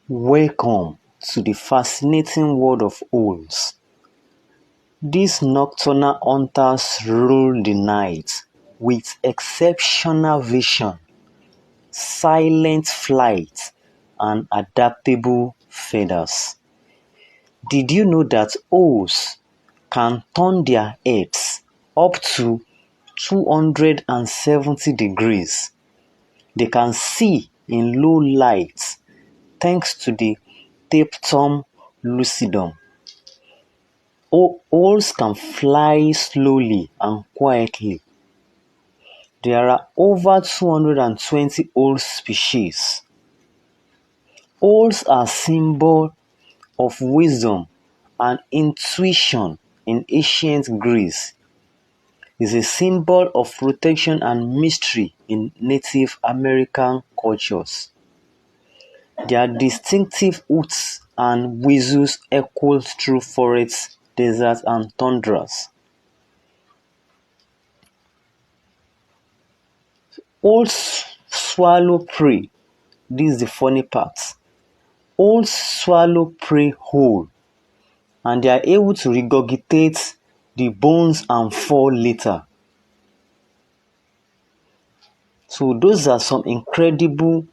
Welcome to the fascinating world of owls. These nocturnal hunters rule the night with exceptional vision, silent flight, and adaptable feathers. Did you know that owls can turn their heads up to 270 degrees? They can see in low light thanks to the tapetum lucidum. Owls can fly slowly and quietly. There are over 220 owl species. Owls are symbol of wisdom and intuition in ancient Greece. Is a symbol of protection and mystery in Native American cultures. Their distinctive hoots and whistles echo through forests, deserts, and tundras. Owls swallow prey. This is the funny part. Owls swallow prey whole, and they are able to regurgitate the bones and fall later. So those are some incredible